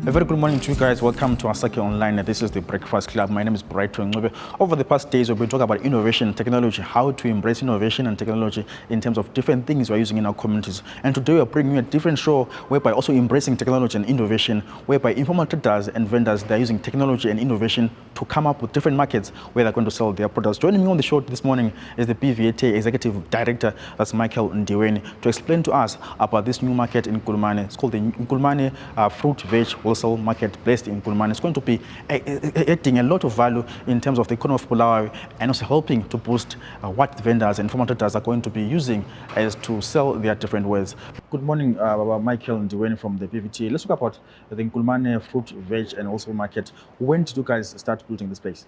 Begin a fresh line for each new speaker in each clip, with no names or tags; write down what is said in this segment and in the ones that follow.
A very good morning to you guys. Welcome to Asake Online. This is the Breakfast Club. My name is Brighton, Ncube. Over the past days, we've been talking about innovation and technology, how to embrace innovation and technology in terms of different things we're using in our communities. And today we're bringing you a different show whereby also embracing technology and innovation, whereby informal traders and vendors, they're using technology and innovation to come up with different markets where they're going to sell their products. Joining me on the show this morning is the BVTA Executive Director, that's Michael Ndiweni, to explain to us about this new market in Nkulumane. It's called the Nkulumane Fruit Veg Wholesale Market based in Nkulumane. It's going to be adding a lot of value in terms of the economy of Bulawayo and also helping to boost what the vendors and informal traders are going to be using as to sell their different wares. Good morning, Michael Ndiweni from the BVTA. Let's talk about the Nkulumane Fruit Veg and also market. When did you guys start building this place?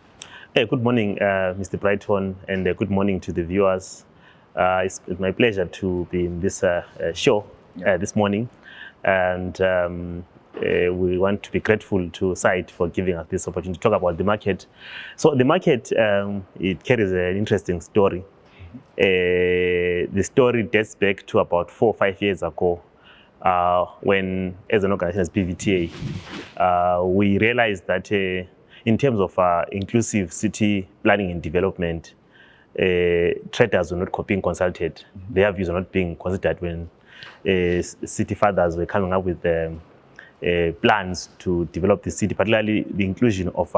Good morning, Mr. Brighton, and good morning to the viewers. It's my pleasure to be in this show this morning, and we want to be grateful to SITE for giving us this opportunity to talk about the market. So the market, it carries an interesting story. The story dates back to about 4 or 5 years ago, when, as an organization as BVTA, we realized that in terms of inclusive city planning and development, traders were not being consulted. Their views were not being considered when city fathers were coming up with plans to develop the city, particularly the inclusion of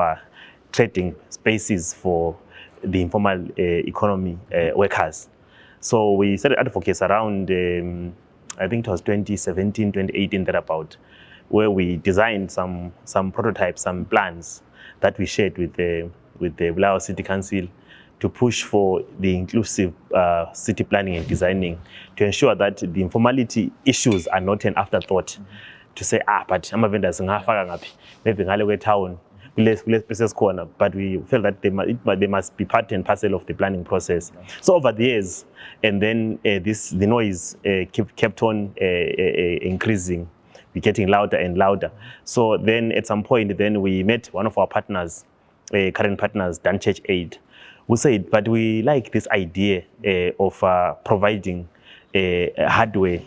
trading spaces for the informal economy workers. So we started advocacy around, I think it was 2017, 2018, thereabout, where we designed some prototypes, some plans that we shared with the Bulawayo City Council to push for the inclusive city planning and designing, to ensure that the informality issues are not an afterthought. To say, but I'm a vendor, maybe in town, but we felt that they must be part and parcel of the planning process. So over the years, and then the noise kept on increasing, getting louder and louder. So then at some point, then we met one of our partners, current partners, Dan Church Aid, who said, but we like this idea of providing hardware,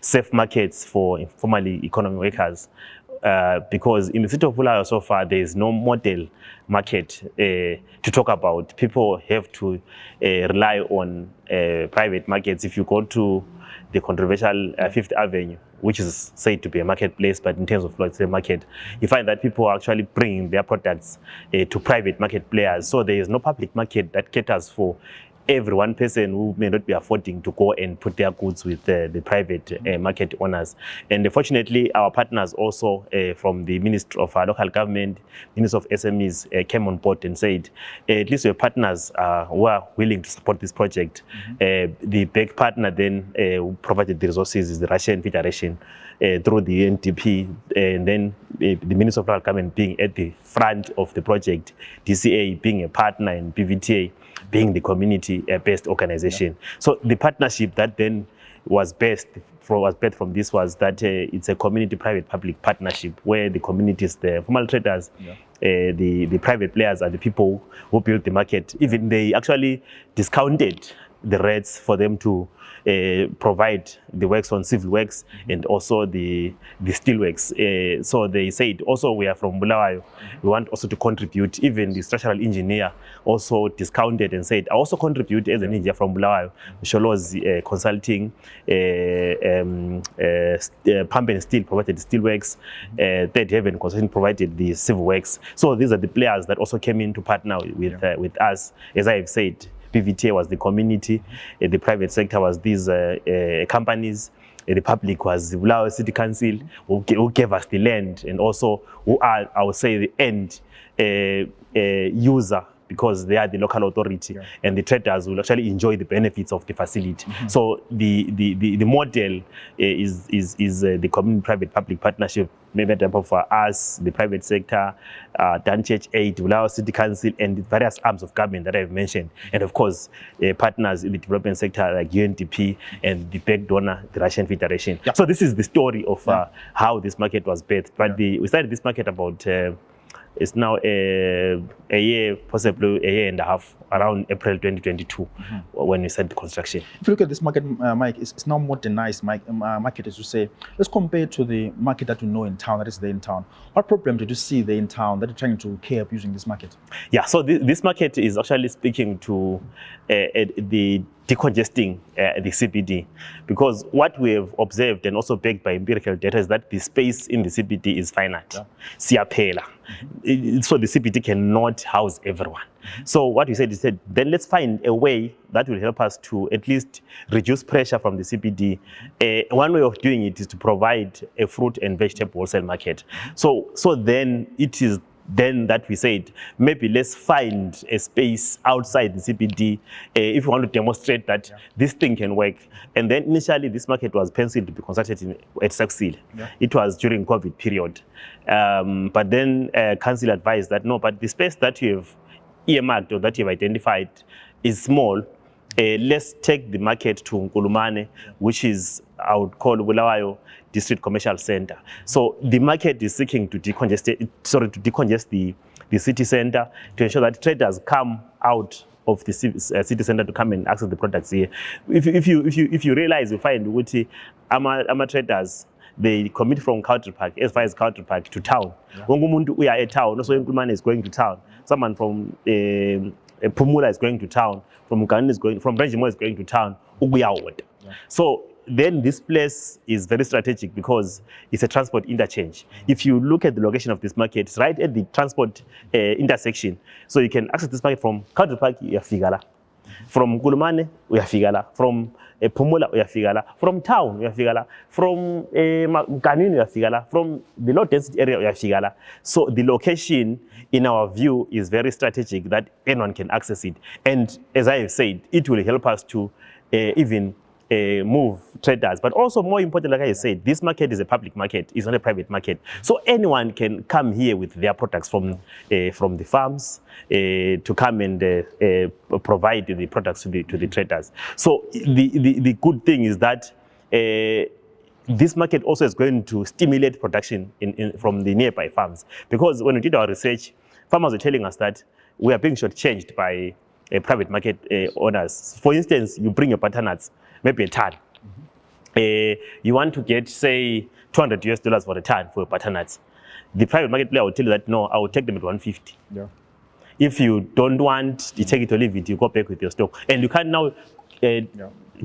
safe markets for informally economy workers, because in the city of Bulawayo so far there is no model market to talk about. People have to rely on private markets. If you go to the controversial Fifth Avenue, which is said to be a marketplace, but in terms of law, it's a market, you find that people are actually bringing their products to private market players. So there is no public market that caters for every one person who may not be affording to go and put their goods with the private market owners. And fortunately, our partners also from the Ministry of Local Government, Ministry of SMEs came on board and said, at least your partners who are willing to support this project. The big partner then who provided the resources is the Russian Federation through the NDP, and then the Ministry of Local Government being at the front of the project, DCA being a partner, and BVTA being the community-based organization. So the partnership that then was based from this was that it's a community-private-public partnership where the communities, the formal traders, the private players are the people who build the market. Even they actually discounted the rates for them to provide the works on civil works and also the steel works. So they said, also we are from Bulawayo, we want also to contribute. Even the structural engineer also discounted and said, I also contribute as an engineer from Bulawayo. Sholo's consulting, Pump and Steel provided the steel works, Third Heaven Consulting provided the civil works. So these are the players that also came in to partner with us. As I have said, BVTA was the community, the private sector was these companies, the public was the Bulawayo City Council, who gave us the land, and also who are, I would say, the end user, because they are the local authority, and the traders will actually enjoy the benefits of the facility. So the model is the community-private-public partnership made up of us, the private sector, Dan Church Aid, Bulawayo City Council, and the various arms of government that I've mentioned, and of course partners in the development sector like UNDP and the big donor, the Russian Federation. So this is the story of how this market was birthed. But we started this market about It's now a year, possibly a year and a half, around April 2022, when we started construction.
If you look at this market, Mike, it's now modernized market, as you say. Let's compare it to the market that you know in town, that is there in town. What problem did you see there in town that you're trying to curb using this market?
Yeah, so this market is actually speaking to the decongesting the CBD, because what we have observed and also backed by empirical data is that the space in the CBD is finite. Siyaphela. So the CBD cannot house everyone. So what we said is that then let's find a way that will help us to at least reduce pressure from the CBD. One way of doing it is to provide a fruit and vegetable wholesale market. So then it is then that we said, maybe let's find a space outside the CBD if we want to demonstrate that this thing can work. And then initially this market was penciled to be constructed at Saxil. It was during COVID period. But then council advised that no, but the space that you have earmarked or that you have identified is small. Let's take the market to Nkulumane, which is, I would call Bulawayo District Commercial Center. So the market is seeking to decongest the city center to ensure that traders come out of the city center to come and access the products here. If you realize, you find Uti ama traders, they commit from Country Park, as far as Country Park, to town. When we are at town, also Nkulumane is going to town. Someone from Pumula is going to town. From Uganda is going, from Benjamin is going to town. So then this place is very strategic because it's a transport interchange. If you look at the location of this market, it's right at the transport intersection. So you can access this market from Country Park, you have Figala. From Nkulumane, we have Figala. From Pumula, we have Figala. From town, we have Figala. From Ganini, we have Figala. From the low density area, we have Figala. So the location, in our view, is very strategic that anyone can access it. And as I have said, it will help us to even move traders. But also more important, like I said, this market is a public market, it's not a private market. So anyone can come here with their products from the farms to come and provide the products to the traders. So the good thing is that this market also is going to stimulate production from the nearby farms. Because when we did our research, farmers were telling us that we are being shortchanged by private market owners. For instance, you bring your butternuts, maybe a ton. You want to get, say, $200 for a ton for your butternuts. The private market player will tell you that, no, I will take them at 150. Yeah. If you don't want, you take it or leave it, you go back with your stock. And you can now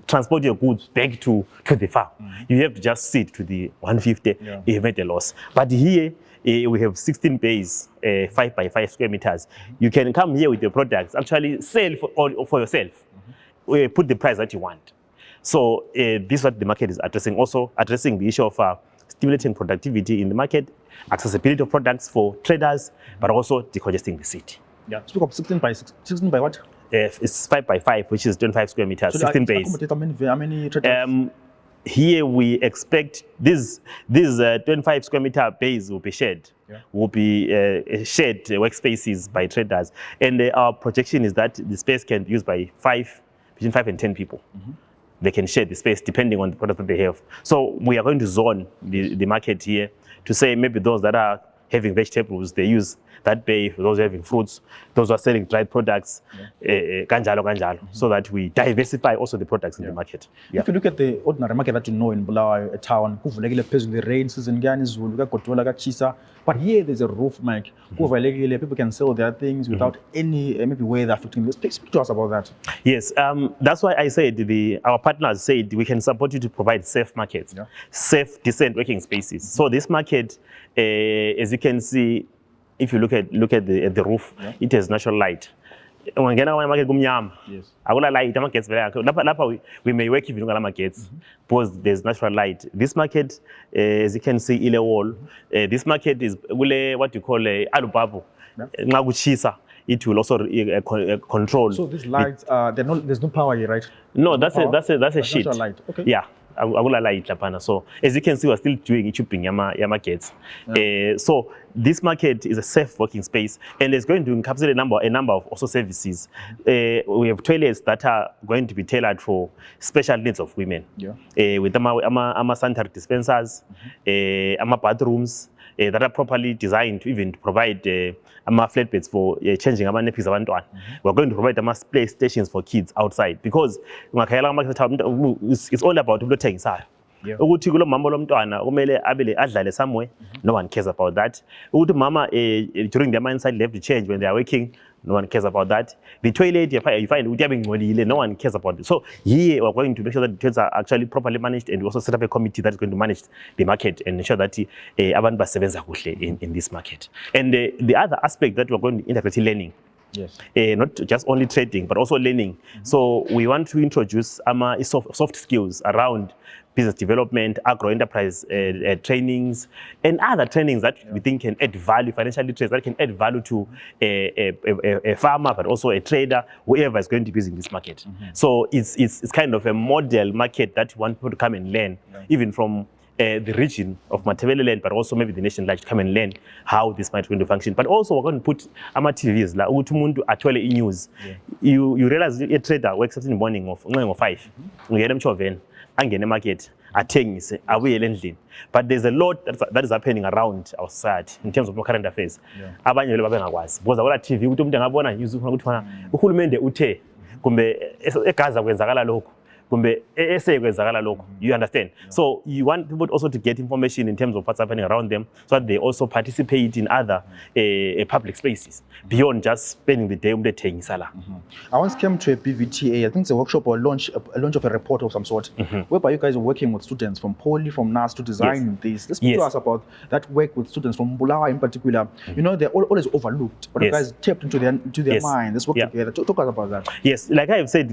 transport your goods back to the farm. You have to just sit to the 150, you have made a loss. But here, we have 16 bays, 5 by 5 square meters. You can come here with your products, actually sell for yourself. Put the price that you want. So this is what the market is addressing. Also addressing the issue of stimulating productivity in the market, accessibility of products for traders, but also decongesting the city.
Yeah, speak of 16 by what?
It's 5 by 5, which is 25 square meters, so 16 bays.
How many traders?
Here we expect these 25 square meter bays will be shared, will be shared workspaces by traders. And our projection is that the space can be used by between 5 and 10 people. They can share the space depending on the product that they have. So we are going to zone the market here to say maybe those that are having vegetables, they use that bay. For those having fruits, those who are selling dried products, so that we diversify also the products in the market.
If you look at the ordinary market that you know in Bulawayo, a town, the rain season, but here there's a roof, Mike. People can sell their things without any maybe weather affecting this. Speak to us about that.
Yes, that's why I said our partners said we can support you to provide safe markets, safe, decent working spaces. So this market, as you can see, if you look at the roof, it has natural light. Yes. We may work if you don't have gates, because there's natural light. This market, as you can see, in a wall, this market is what you call a alubabu. It will also control.
So these lights, there's no power here, right?
No, that's a sheet.
Light. Okay.
Yeah. So as you can see, we're still doing Ncube markets. So this market is a safe working space, and it's going to encapsulate a number of also services. We have toilets that are going to be tailored for special needs of women. With sanitary dispensers, bathrooms, that are properly designed to even provide flatbeds for changing nappies abantwana. We're going to provide play stations for kids outside, because it's all about ukuthengisayo. Ukuthi kulo mama lomntwana kumele abele adlale somewhere, no one cares about that. Ukuthi mama during their mindset they have to change when they are working, no one cares about that. The toilet you find ukuthi abengcolile, no one cares about it. So here we're going to make sure that the toilets are actually properly managed, and we also set up a committee that is going to manage the market and ensure that abantu basebenza kuhle in this market. And the other aspect that we're going to integrate learning.
Yes.
Not just only trading, but also learning. So we want to introduce soft skills around business development, agro-enterprise trainings, and other trainings that we think can add value, financial literacy that can add value to a farmer, but also a trader, whoever is going to be using this market. So it's kind of a model market that we want people to come and learn, even from the region of Matebeleland, but also maybe the nation large, to come and learn how this might going to function. But also we're going to put TVs like umuntu atwele news. You realize a trader wakes up in the morning of 5. We get them choven angene market athengise abuyele endlini. But there's a lot that is happening around our society in terms of current affairs. Abanye vele babengakwazi because akula TV ukuthi umuntu angabona news ufuna ukuthi fana uhulumende uthe kumbe eGaza kwenzakala lokho. You understand? So you want people also to get information in terms of what's happening around them, so that they also participate in other public spaces beyond just spending the day on the sala.
I once came to a BVTA, I think it's a workshop or a launch of a report of some sort, whereby you guys are working with students from Poly, from NAS to design this. Let's speak to us about that work with students from Bulawayo in particular. You know, they're always overlooked, but you guys tapped into their mind. Let's work together. Talk us about that.
Yes, like I have said,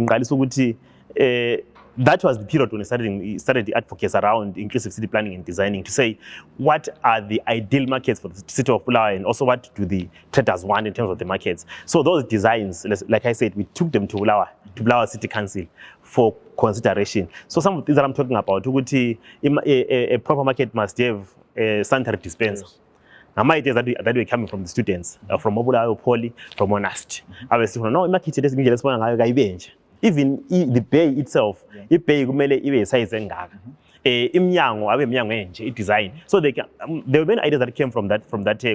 that was the period when we started the advocacy around inclusive city planning and designing, to say what are the ideal markets for the city of Bulawayo, and also what do the traders want in terms of the markets. So those designs, like I said, we took them to Bulawayo City Council for consideration. So some of the things that I'm talking about, a proper market must have a sanitary dispenser. Now, my ideas that were coming from the students, from Bulawayo Poly, from Honest. I was saying, no, market is even the bay itself, the bay kumele ibe size engaka. Imnyango abe imnyango enje design. So there were many ideas that came from that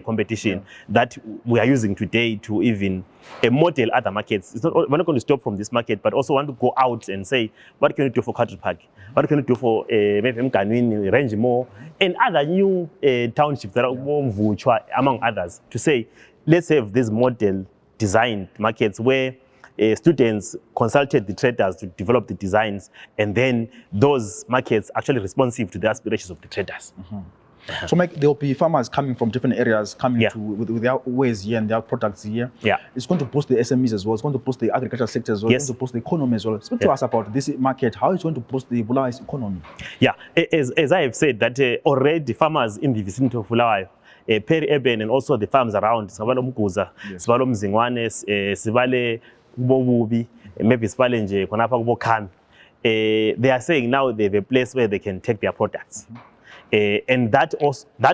competition that we are using today to even model other markets. We're not going to stop from this market, but also want to go out and say, what can you do for Cattle Park? What can you do for maybe Mkanwini, Range More, and other new townships that are more virtual, among others, to say, let's have these model designed markets where students consulted the traders to develop the designs, and then those markets actually responsive to the aspirations of the traders.
So there will be farmers coming from different areas coming with their ways here and their products here. It's going to boost the SMEs as well. It's going to boost the agricultural sector as well. It's going to boost the economy as well. Speak to us about this market. How it's going to boost the Bulawayo's economy?
As I have said, that already farmers in the vicinity of Bulawayo, peri-urban, and also the farms around, Sibalo Mkuza, Sibalo Mzingwane, Sibale Bobubi, maybe Spalenje, Konapa Bokam, they are saying now they have a place where they can take their products. And that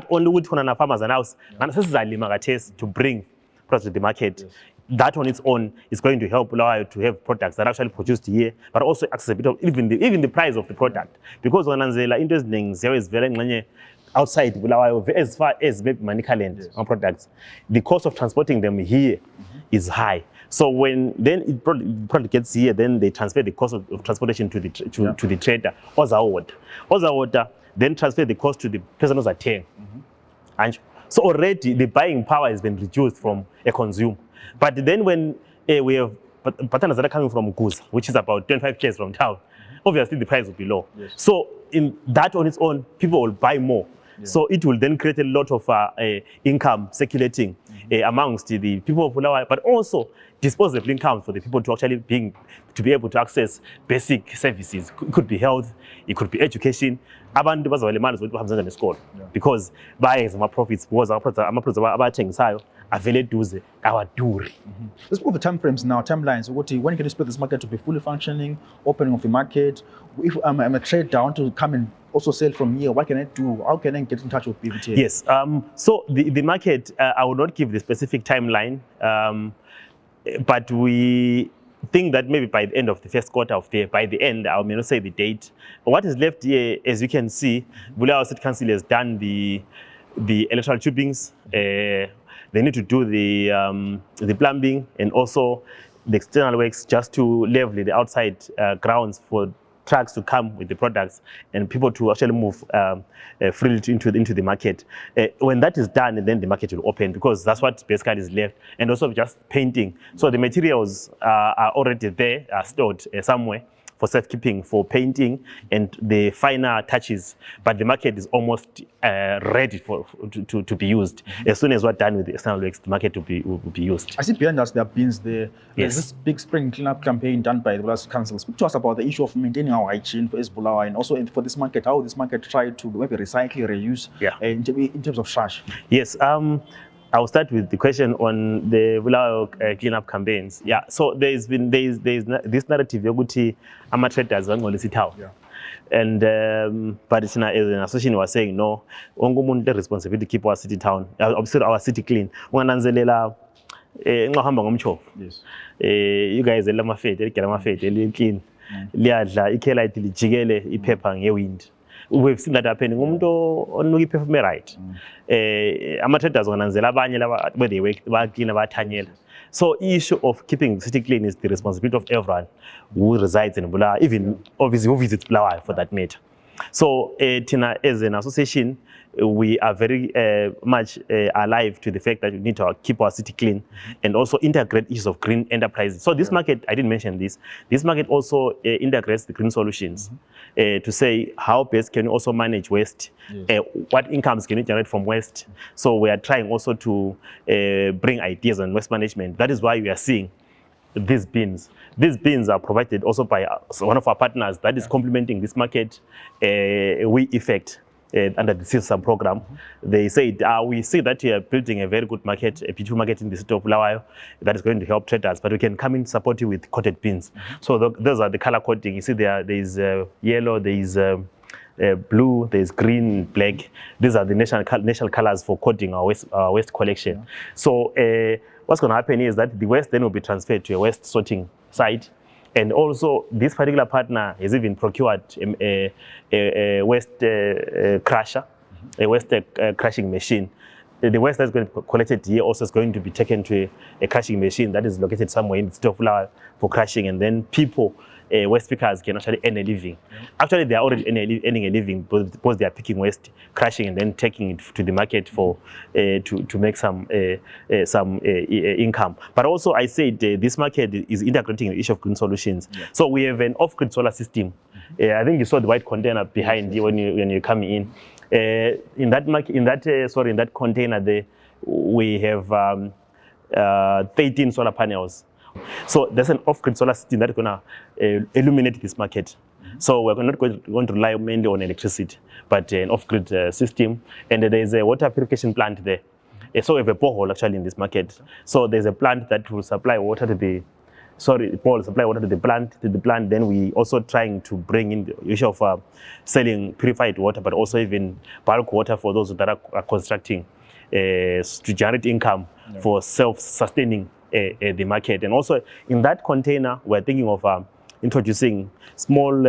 only would for farmers and house to bring products to the market. That on its own is going to help Bulawayo to have products that are actually produced here, but also accessible, even the price of the product. Because when interesting, there is very outside Bulawayo, as far as maybe Manicaland products, the cost of transporting them here is high. So when then it product gets here, then they transfer the cost of transportation to the trader, Oza then transfer the cost to the person who's at 10. And so already the buying power has been reduced from a consumer. But then when we have partners that are coming from Guza, which is about 25 km from town, obviously the price will be low. So in that on its own, people will buy more. So it will then create a lot of income circulating amongst the people of Bulawayo, but also disposable income for the people to actually be able to access basic services. It could be health, it could be education. Abantu bazawale ukuthi bahambe nesikole because bayenza ama profits because ama products abathengisayo avele duze awaduri.
Let's put the time frames now, timelines. When can you expect this market to be fully functioning, opening of the market? If I'm a trader, I want to come and also sell from here, what can I do? How can I get in touch with BVTA?
Yes, so the market, I will not give the specific timeline, but we think that maybe by the end of the first quarter of the year, by the end, I may not say the date. What is left here, as you can see, Bulawayo City Council has done the the electrical tubings. They need to do the plumbing and also the external works just to level the outside grounds for trucks to come with the products and people to actually move freely into the market. When that is done, then the market will open, because that's what basically is left. And also just painting. So the materials are already there, are stored somewhere for safekeeping, for painting and the finer touches, but the market is almost ready to be used. As soon as we're done with the external works, the market will be used.
I see behind us there are bins there.
Yes.
There's this big spring cleanup campaign done by the Bulawayo Council. Speak to us about the issue of maintaining our hygiene for Bulawayo, and also for this market, how this market try to maybe recycle, reuse in terms of trash.
Yes. I'll start with the question on the Bulawayo cleanup campaigns. Yeah, so there's this narrative yokuthi ama-traders bangcolisa itawo. And but as an association was saying, no, wonke umuntu responsibility to keep our city town, our city clean. Ungananzelela ngahamba ngomchoko.
Yes.
You guys elamafete, eligela clean. Liyadla ikhelite lijikele iphepha ngewind. We've seen that happening. Umuntu onuka iphepha right. Ama-traders ngananzela abanye laba where they work clean abathanyela. So issue of keeping the city clean is the responsibility of everyone who resides in Bulawayo, even obviously who visits Bulawayo for that matter. So Tina, as an association, we are very much alive to the fact that we need to keep our city clean and also integrate issues of green enterprises. So this market, I didn't mention this, this market also integrates the green solutions to say how best can you also manage waste, what incomes can you generate from waste. So we are trying also to bring ideas on waste management. That is why we are seeing these bins. These bins are provided also by one of our partners that is complementing this market, We Effect. Under the CSAM program, they said, we see that you are building a very good market, a beautiful market in the city of Bulawayo that is going to help traders, but we can come in support you with coated bins. So those are the color coding. You see there is yellow, there is blue, there is green, black. These are the national colors for coding our waste collection. So what's going to happen is that the waste then will be transferred to a waste sorting site. And also, this particular partner has even procured a waste crusher, a waste crushing machine. The waste that's going to be collected here also is going to be taken to a crushing machine that is located somewhere in the city of Bulawayo for crushing, and then people, waste pickers, can actually earn a living. Actually, they are already earning a living because they are picking waste, crushing, and then taking it to the market for to make some income. But also, I said this market is integrating the issue of green solutions. So we have an off-grid solar system. I think you saw the white container behind you when you come in. In that container there, we have 13 solar panels. So there's an off-grid solar system that's going to illuminate this market. So we're not going to rely mainly on electricity, but an off-grid system. And there's a water purification plant there. So we have a borehole actually in this market. So there's a plant that will supply water to the supply water to the plant. Then we also trying to bring in the issue of selling purified water, but also even bulk water for those that are constructing to generate income for self-sustaining the market. And also in that container, we're thinking of introducing small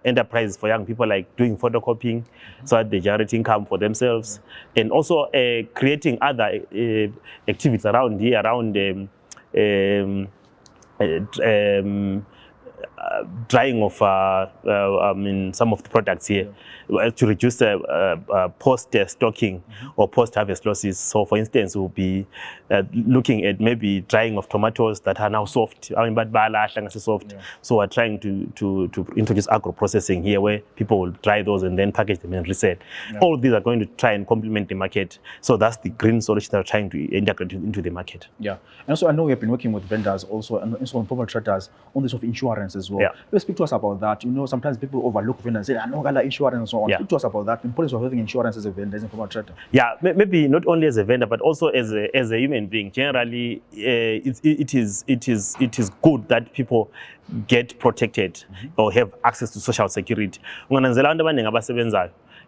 enterprises for young people, like doing photocopying, so that they generate income for themselves, and also creating other activities around here, around drying of some of the products here to reduce post-stocking or post-harvest losses. So for instance, we'll be looking at maybe drying of tomatoes that are now soft. Soft. So we're trying to introduce agro-processing here, where people will dry those and then package them and resell. All these are going to try and complement the market. So that's the green solution that we're trying to integrate into the market. Yeah.
And also I know we have been working with vendors also, and also informal traders on this of insurance as well. Please speak to us about that. You know, sometimes people overlook vendors and say, I know got insurance and so on. Speak to us about that, the importance of having insurance as a vendor, as a informal trader.
Yeah, maybe not only as a vendor, but also as a human being. Generally, it is good that people get protected or have access to social security.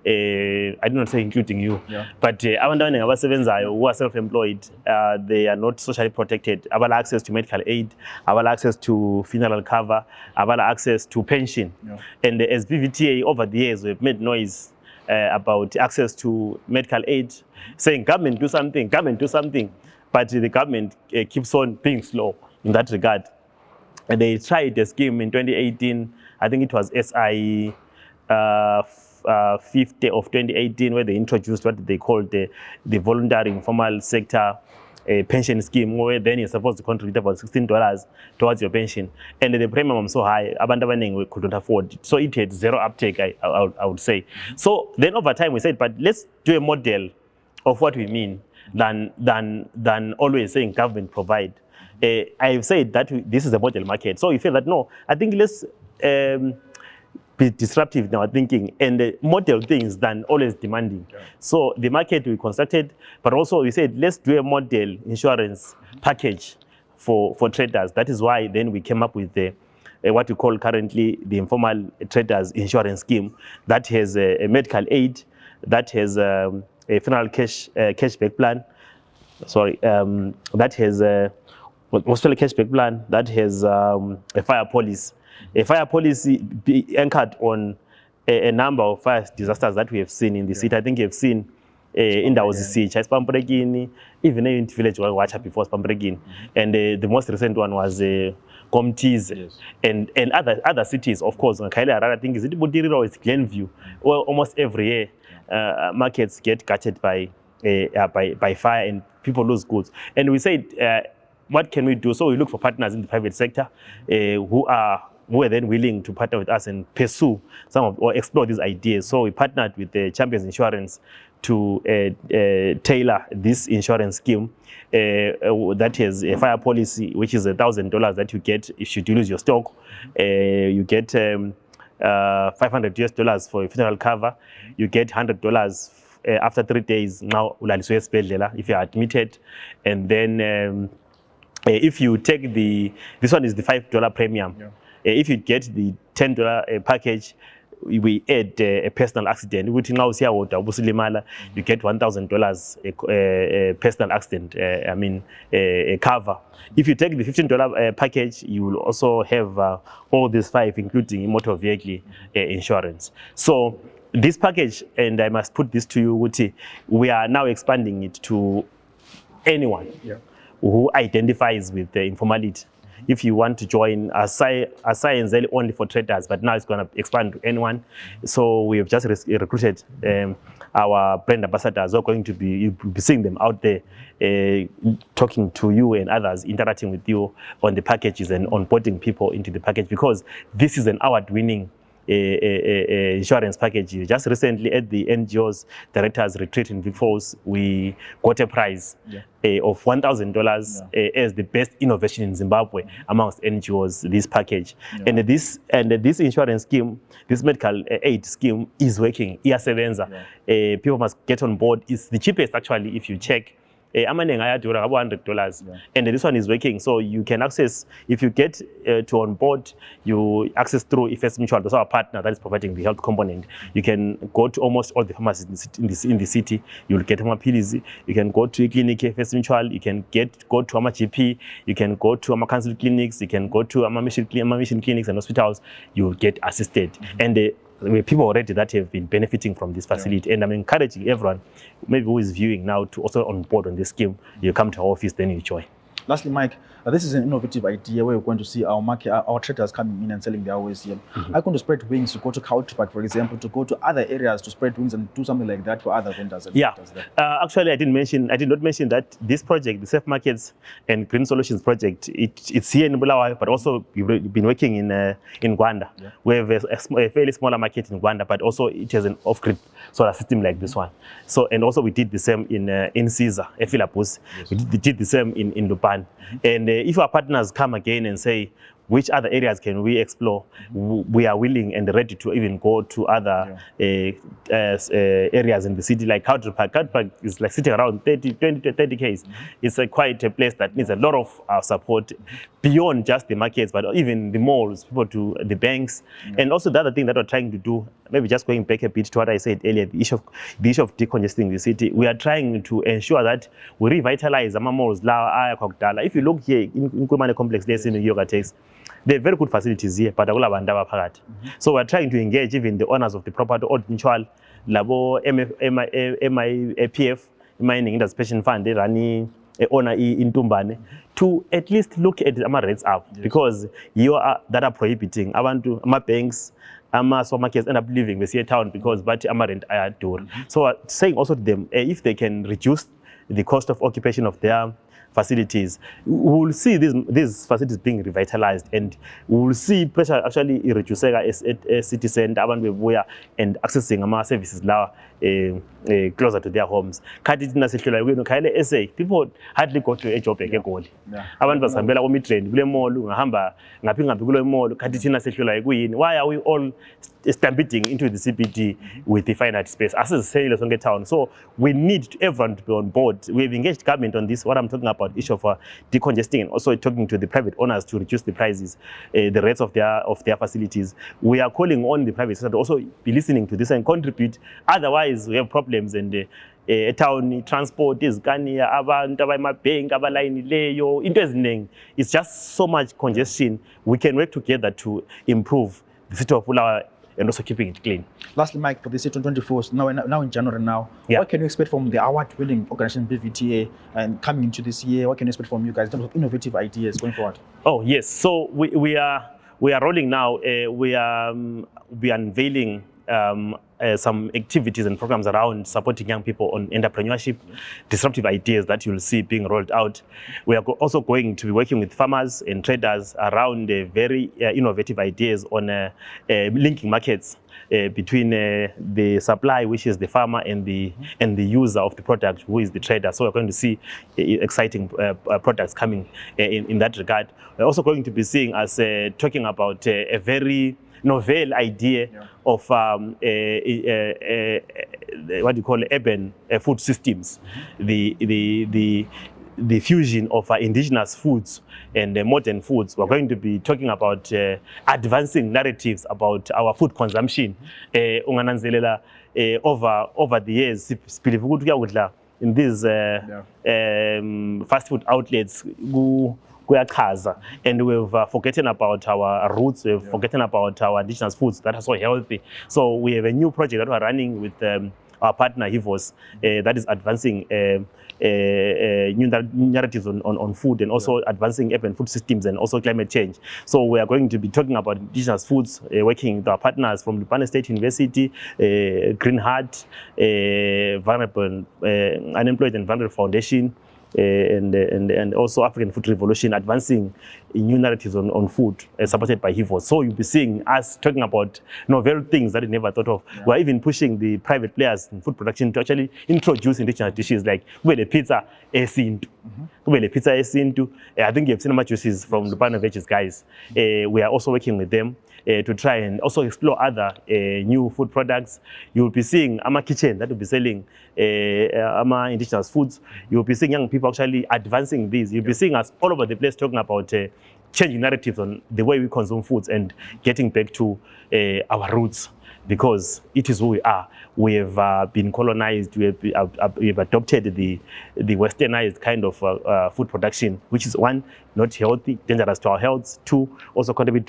I do not say including you, but who are self-employed, they are not socially protected. Have access to medical aid, have access to funeral cover, have access to pension. And as BVTA over the years, we've made noise about access to medical aid, saying government do something, but the government keeps on being slow in that regard. And they tried a scheme in 2018, I think it was SI 50 of 2018, where they introduced what they called the voluntary informal sector pension scheme, where then you're supposed to contribute about $16 towards your pension. And the premium was so high, abantu abaningi couldn't afford it. So it had zero uptake, I would say. So then over time we said, but let's do a model of what we mean than always saying government provide. I've said that this is a model market. So we feel that, no, I think let's be disruptive in our thinking and model things than always demanding. Yeah. So the market we constructed, but also we said, let's do a model insurance package for traders. That is why then we came up with what we call currently the informal traders insurance scheme that has a medical aid, that has a funeral cashback plan, that has a hospital cashback plan, that has a fire policy. A fire policy be anchored on a number of fire disasters that we have seen in the city. I think you have seen in the siege, even in the village where we watched before Spambregini. And the most recent one was Comtees, yes. and other cities, of course. I think is it Budiriro or it's Glenview. Well, almost every year, markets get gutted by fire and people lose goods. And we said, what can we do? So we look for partners in the private sector who are then willing to partner with us and pursue or explore these ideas. So we partnered with the Champions Insurance to tailor this insurance scheme that has a fire policy, which is $1,000 that you get if you lose your stock. You get $500 for a funeral cover. You get $100 after 3 days. Now, if you are admitted, and then if you take this one is the $5 premium. Yeah. If you get the $10 package, we add a personal accident. You get $1,000 personal accident. Cover. If you take the $15 package, you will also have all these 5, including motor vehicle insurance. So this package, and I must put this to you, Wuti, we are now expanding it to anyone. Yeah. Who identifies with the informality. If you want to join science only for traders, but now it's going to expand to anyone. So we have just recruited our brand ambassadors who are going to be seeing them out there, talking to you and others, interacting with you on the packages and onboarding people into the package, because this is an award-winning insurance package. Just recently at the NGO's Directors Retreat in Vifos, we got a prize of $1,000 as the best innovation in Zimbabwe amongst NGOs, this package. And this insurance scheme, this medical aid scheme is working. People must get on board. It's the cheapest actually if you check. $100, and this one is working. So you can access, if you get to on board, you access through FS Mutual. That's our partner that is providing the health component. You can go to almost all the pharmacies in the city. You'll get Amapilizi. You can go to a clinic, FS Mutual. You can go to Ama GP. You can go to Ama Council clinics. You can go to Ama Mission clinics and hospitals. You'll get assisted. And people already that have been benefiting from this facility. And I'm encouraging everyone, maybe who is viewing now, to also on board on this scheme. You come to our office, then you join.
Lastly, Mike, this is an innovative idea where we're going to see our market, our traders coming in and selling their wares here. Are going to spread wings to go to Culture, for example, to go to other areas to spread wings and do something like that for other vendors?
Actually, I did not mention that this project, the Safe Markets and Green Solutions project, it's here in Bulawayo, but also we've been working in Gwanda. Yeah. We have a fairly smaller market in Gwanda, but also it has an off-grid solar system like this one. So, and also we did the same in Caesar, Efilapus. Yes. We did the same in Lupan. And if our partners come again and say, which other areas can we explore, we are willing and ready to even go to other areas in the city, like Country Park. Country Park is like sitting around 20 to 30 Ks. It's quite a place that needs a lot of our support beyond just the markets, but even the malls, people to the banks. And also the other thing that we're trying to do, maybe just going back a bit to what I said earlier, the issue of decongesting the city, we are trying to ensure that we revitalize our malls. If you look here in Nkulumane complex, there's in the yoga takes. There are very good facilities here, but so we're trying to engage even the owners of the property, or mutual, labo MIPF, Mining Industry Pension Fund, they run owner in Tumbane, to at least look at the rates up, because you are that are prohibiting. I want to banks, supermarkets end up leaving the town because but rent are door. So saying also to them, if they can reduce the cost of occupation of their facilities, we will see these facilities being revitalized, and we will see pressure actually reducing as city center and accessing services now closer to their homes. People hardly go to a job like a goal. Why are we all stampeding into the CBD with the finite space? As a sailors on the town, so we need everyone to be on board. We have engaged government on this. What I'm talking about, issue of decongesting, and also talking to the private owners to reduce the prices, the rates of their facilities. We are calling on the private sector to also be listening to this and contribute. Otherwise, we have problems, and town transport is abantu abayemabank abalayini leyo into eziningi. It's just so much congestion. We can work together to improve the city of Bulawayo and also keeping it clean. Lastly, Mike, for the city 2024, now in January now, what can you expect from the award-winning organization BVTA and coming into this year? What can you expect from you guys in terms of innovative ideas going forward? Oh yes, so we are rolling now. We are unveiling some activities and programs around supporting young people on entrepreneurship, disruptive ideas that you'll see being rolled out. We are also going to be working with farmers and traders around very innovative ideas on linking markets between the supply, which is the farmer, and the user of the product, who is the trader. So we're going to see exciting products coming in that regard. We're also going to be seeing us talking about a very novel idea of what you call urban food systems, the fusion of indigenous foods and modern foods. We're going to be talking about advancing narratives about our food consumption over the years. In these fast food outlets, and we've forgotten about our roots, we've forgotten about our indigenous foods that are so healthy. So we have a new project that we're running with our partner HIVOS that is advancing new narratives on food, and also advancing urban food systems and also climate change. So we are going to be talking about indigenous foods, working with our partners from Ncube State University, Green Heart, Vulnerable, Unemployed and Vulnerable Foundation, and also African Food Revolution, advancing new narratives on food, supported by HIVOS. So you'll be seeing us talking about novel things that you never thought of. We're even pushing the private players in food production to actually introduce indigenous dishes like the pizza esintu. I think you've seen much juices from the Lupano Veggies guys. We are also working with them to try and also explore other new food products. You'll be seeing Ama Kitchen that will be selling Ama indigenous foods. You'll be seeing young people actually advancing these. You'll be seeing us all over the place talking about changing narratives on the way we consume foods and getting back to our roots, because it is who we are. We have been colonized. We have adopted the westernized kind of food production, which is one, not healthy, dangerous to our health. Two, also contribute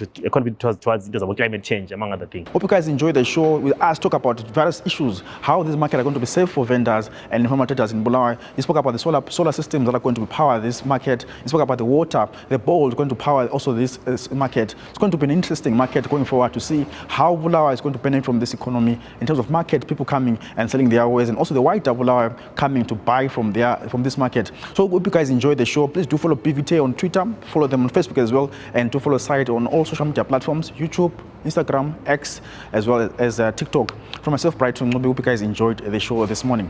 towards climate change, among other things. Hope you guys enjoyed the show. With us talk about various issues, how this market are going to be safe for vendors and informal traders in Bulawayo. You spoke about the solar systems that are going to power this market. You spoke about the water, the bowl is going to power also this market. It's going to be an interesting market going forward to see how Bulawayo is going to benefit from this economy in terms of market, people coming and selling their wares, and also the white Bulawayo coming to buy from this market. So hope you guys enjoyed the show. Please do follow BVTA on Twitter, follow them on Facebook as well, and to follow the site on all social media platforms, YouTube, Instagram, X, as well as TikTok. From myself, Brighton, hope you guys enjoyed the show this morning.